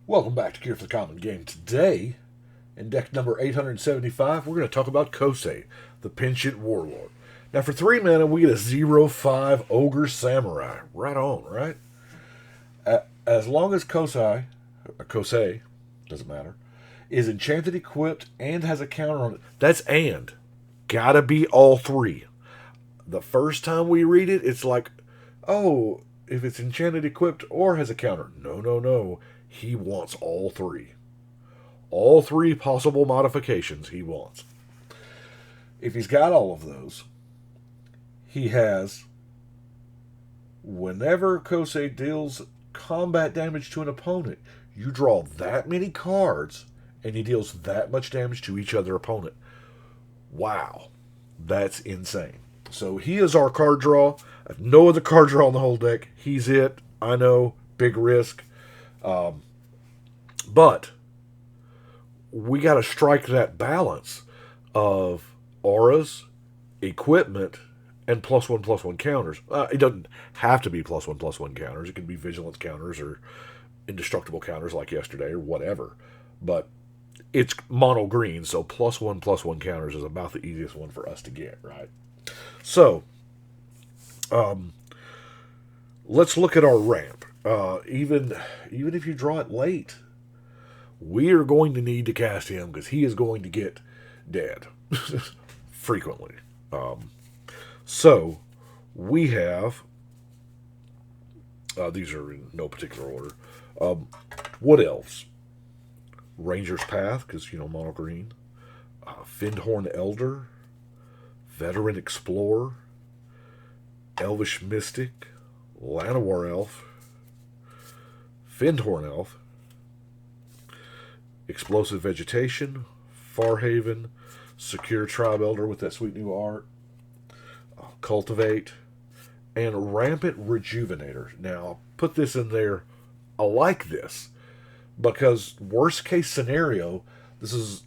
Welcome back to Gear for the Common Game. Today, in deck number 875, we're going to talk about Kosei, the Penitent Warlord. Now, for 3 mana, we get a 0/5 Ogre Samurai. Right on, right? As long as Kosei, doesn't matter, is enchanted, equipped, and has a counter on it. That's and. Gotta be all three. The first time we read it, it's like, oh, if it's enchanted, equipped, or has a counter. No. He wants all three. All three possible modifications he wants. If he's got all of those, he has, whenever Kosei deals combat damage to an opponent, you draw that many cards, and he deals that much damage to each other opponent. Wow. That's insane. So he is our card draw. I have no other card draw in the whole deck. He's it. I know. Big risk. But we got to strike that balance of auras, equipment, and +1/+1 counters. It doesn't have to be +1/+1 counters. It can be vigilance counters or indestructible counters like yesterday or whatever. But it's mono green, so +1/+1 counters is about the easiest one for us to get, right? So, let's look at our ramp. Even if you draw it late, we are going to need to cast him because he is going to get dead frequently. So we have these are in no particular order. Wood Elves, Ranger's Path because mono green, Findhorn Elder, Veteran Explorer, Elvish Mystic, Llanowar Elf, Findhorn Elf, Explosive Vegetation, Farhaven, Secure Tribe Elder with that sweet new art, Cultivate, and Rampant Rejuvenator. Now, put this in there. I like this because worst case scenario, this is,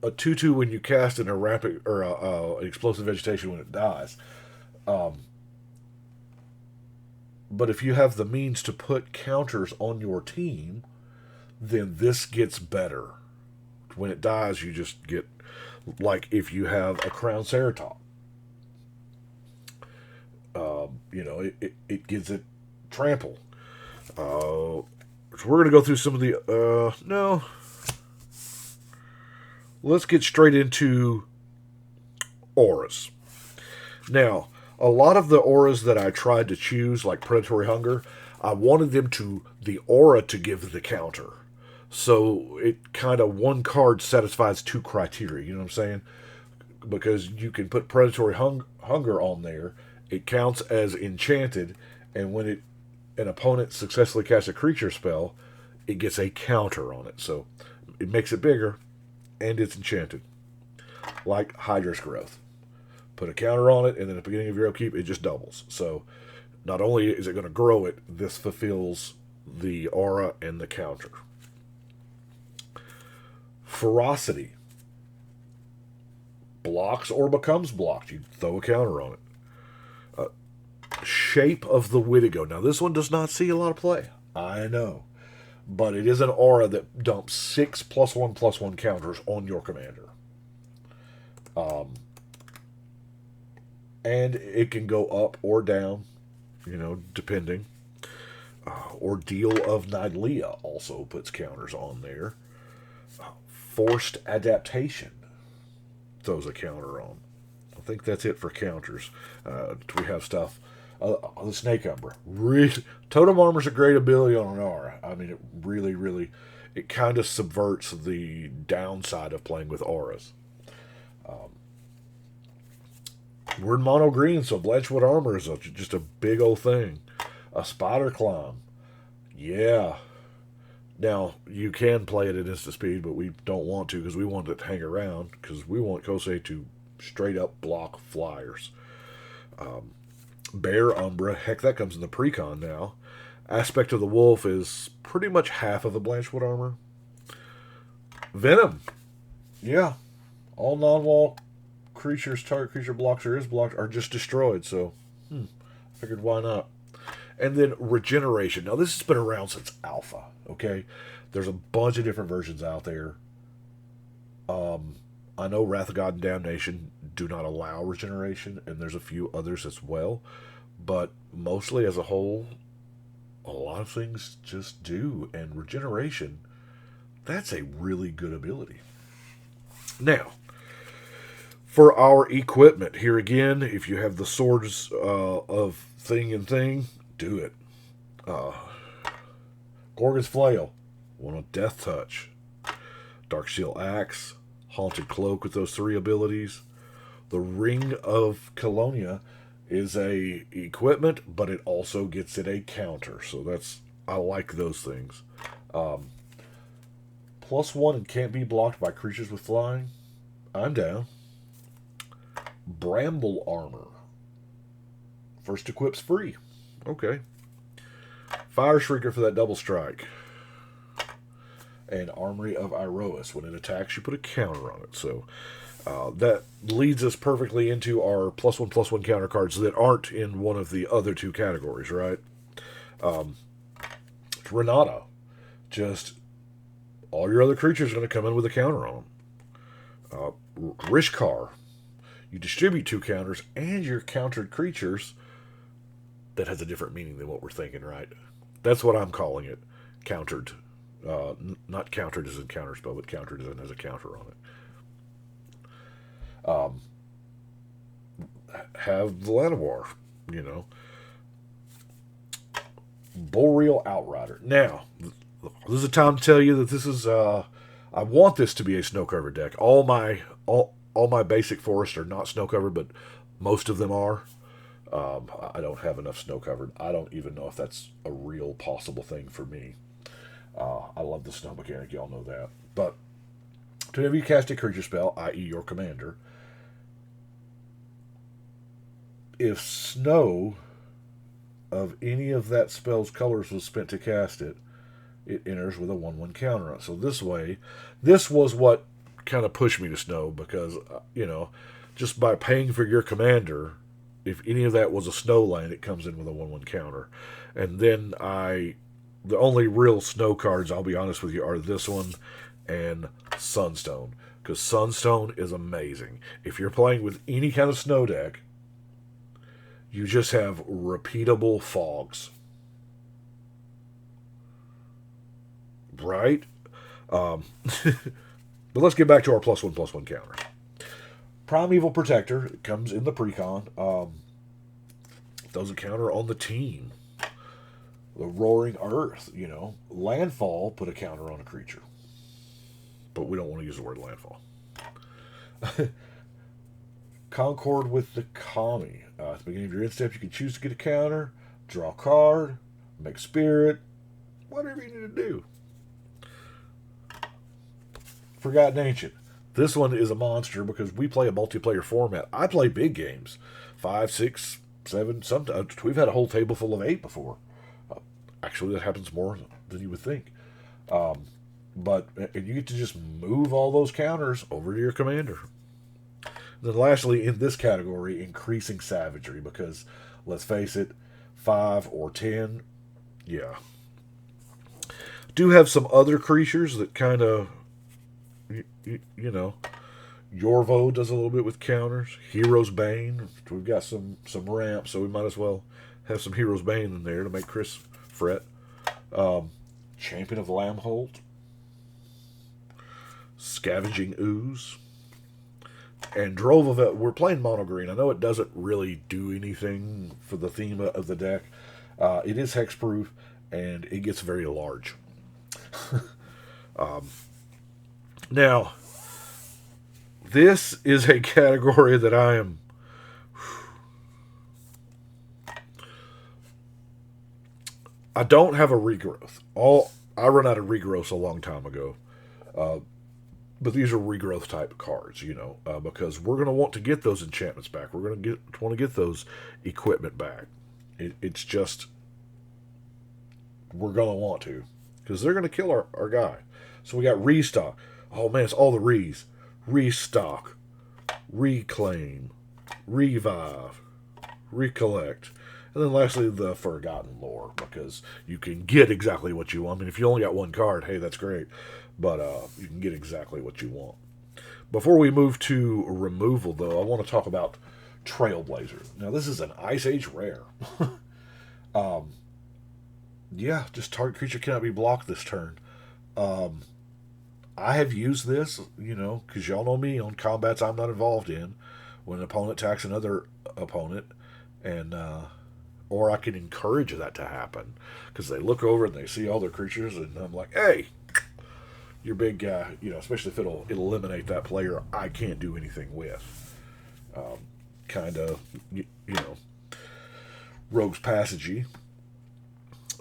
a 2/2 when you cast in a rampant or an Explosive Vegetation when it dies. But if you have the means to put counters on your team, then this gets better. When it dies, you just get, like if you have a Crown Ceratop. It gives it trample. So we're going to go through some of the... Let's get straight into auras. Now, a lot of the auras that I tried to choose, like Predatory Hunger, I wanted the aura to give the counter. So it kind of, one card satisfies two criteria, you know what I'm saying? Because you can put Predatory Hunger on there, it counts as enchanted, and when an opponent successfully casts a creature spell, it gets a counter on it. So it makes it bigger, and it's enchanted. Like Hydra's Growth. Put a counter on it, and then at the beginning of your upkeep, it just doubles. So not only is it going to grow it, this fulfills the aura and the counter. Ferocity. Blocks or becomes blocked. You throw a counter on it. Shape of the Wittigo. Now, this one does not see a lot of play. I know. But it is an aura that dumps 6 +1/+1 counters on your commander. And it can go up or down, depending. Ordeal of Nidlea also puts counters on there. Forced Adaptation throws a counter on. I think that's it for counters. We have stuff. The Snake Umbra. Totem Armor's a great ability on an aura. I mean, it really, it kind of subverts the downside of playing with auras. We're in mono green, so Blanchwood Armor is just a big old thing. A Spider Climb. Yeah. Now, you can play it at instant speed, but we don't want to because we want it to hang around because we want Kosei to straight up block flyers. Bear Umbra. Heck, that comes in the precon now. Aspect of the Wolf is pretty much half of the Blanchwood Armor. Venom. Yeah. All non-wall creatures, target creature blocks or is blocked, are just destroyed. So, I figured why not. And then regeneration. Now, this has been around since Alpha, okay? There's a bunch of different versions out there. I know Wrath of God and Damnation do not allow regeneration, and there's a few others as well. But mostly as a whole, a lot of things just do. And regeneration, that's a really good ability. Now, for our equipment, here again, if you have the swords of thing and thing, do it. Gorgon's Flail, one with Death Touch. Darksteel Axe, Haunted Cloak with those 3 abilities. The Ring of Colonia is a equipment, but it also gets it a counter. So I like those things. +1 and can't be blocked by creatures with flying. I'm down. Bramble Armor. First equip's free. Okay. Fire Shrieker for that double strike. And Armory of Iroas. When it attacks, you put a counter on it. So that leads us perfectly into our +1/+1 counter cards that aren't in one of the other 2 categories, right? Renata. Just all your other creatures are going to come in with a counter on them. Rishkar. You distribute 2 counters, and your countered creatures. That has a different meaning than what we're thinking, right? That's what I'm calling it. Countered. Not countered as in counterspell, but countered as in has a counter on it. Have the Llanowar, you know. Boreal Outrider. Now, this is a time to tell you that this is. I want this to be a snow covered deck. All my basic forests are not snow covered, but most of them are. I don't have enough snow covered. I don't even know if that's a real possible thing for me. I love the snow mechanic, y'all know that. But whenever you cast a creature spell, i.e. your commander, if snow of any of that spell's colors was spent to cast it, it enters with a 1/1 counter on it. So this way, this was what kind of pushed me to snow, because, just by paying for your commander, if any of that was a snow land, it comes in with a 1/1 counter. And then the only real snow cards, I'll be honest with you, are this one and Sunstone. Because Sunstone is amazing. If you're playing with any kind of snow deck, you just have repeatable fogs. Right? But let's get back to our +1/+1 counters. Primeval Protector comes in the precon. Throws a counter on the team. The Roaring Earth, Landfall, put a counter on a creature. But we don't want to use the word landfall. Concord with the Kami. At the beginning of your end step, you can choose to get a counter, draw a card, make spirit, whatever you need to do. Forgotten Ancient. This one is a monster because we play a multiplayer format. I play big games. 5, 6, 7, sometimes. We've had a whole table full of 8 before. Actually, that happens more than you would think. But you get to just move all those counters over to your commander. And then lastly, in this category, increasing savagery. Because, let's face it, 5 or 10, yeah. Do have some other creatures that kind of, Yorvo does a little bit with counters. Hero's Bane. We've got some ramps, so we might as well have some Hero's Bane in there to make Chris fret. Champion of Lamholt. Scavenging Ooze. And Drove of it. We're playing mono green. I know it doesn't really do anything for the theme of the deck. It is hexproof, and it gets very large. Now, this is a category that I am... I don't have a regrowth. I run out of regrowths a long time ago. But these are regrowth type cards, because we're going to want to get those enchantments back. We're going to want to get those equipment back. It's just, we're going to want to, because they're going to kill our guy. So we got Restock. Oh man, it's all the Re's. Restock, Reclaim, Revive, Recollect. And then lastly, the Forgotten Lore, because you can get exactly what you want. I mean, if you only got one card, hey, that's great. But you can get exactly what you want. Before we move to removal, though, I want to talk about Trailblazer. Now, this is an Ice Age rare. Yeah, just target creature cannot be blocked this turn. I have used this, because y'all know me on combats I'm not involved in. When an opponent attacks another opponent, and or I can encourage that to happen because they look over and they see all their creatures, and I'm like, hey, you're big guy, especially if it'll eliminate that player I can't do anything with. Kind of, Rogue's Passagey.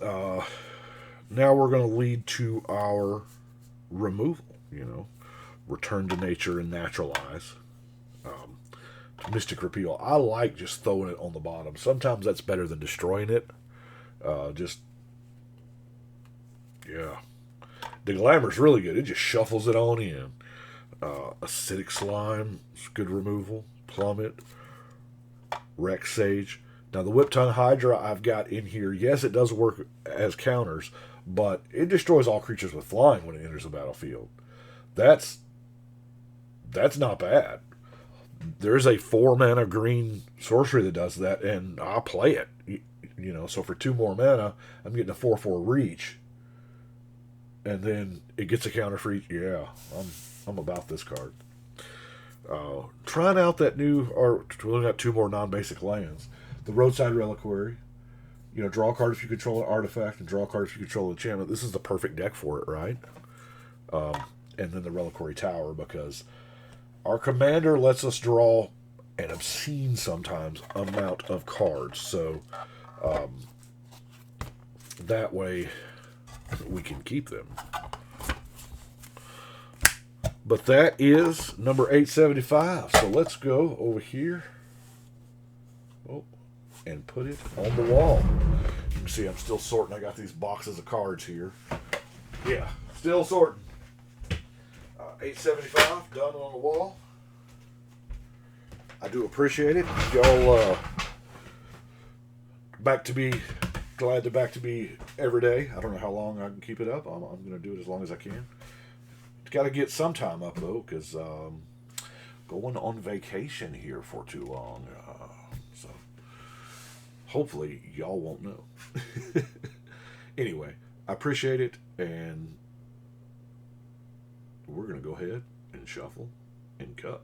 Now we're going to lead to our removal, Return to Nature and Naturalize. Mystic Repeal. I like just throwing it on the bottom. Sometimes that's better than destroying it. The Glamour's really good. It just shuffles it on in. Acidic Slime, good removal. Plummet. Rex Sage. Now, the Whip-Tongue Hydra I've got in here, yes, it does work as counters, but it destroys all creatures with flying when it enters the battlefield. That's not bad. There's a 4-mana green sorcery that does that, and I'll play it. So for 2 more mana, I'm getting a 4/4 reach. And then it gets a counter for each. Yeah, I'm about this card. Trying out that new, or we got 2 more non-basic lands. The Roadside Reliquary. Draw a card if you control an artifact, and draw a card if you control an enchantment. This is the perfect deck for it, right? And then the Reliquary Tower, because our commander lets us draw an obscene, sometimes, amount of cards. So that way we can keep them. But that is number 875. So let's go over here. And put it on the wall. You can see I'm still sorting. I got these boxes of cards here. Yeah, still sorting. 875 done on the wall. I do appreciate it. Y'all glad to back to be every day. I don't know how long I can keep it up. I'm going to do it as long as I can. Got to get some time up though, because going on vacation here for too long. So hopefully y'all won't know. Anyway, I appreciate it, and we're going to go ahead and shuffle and cut.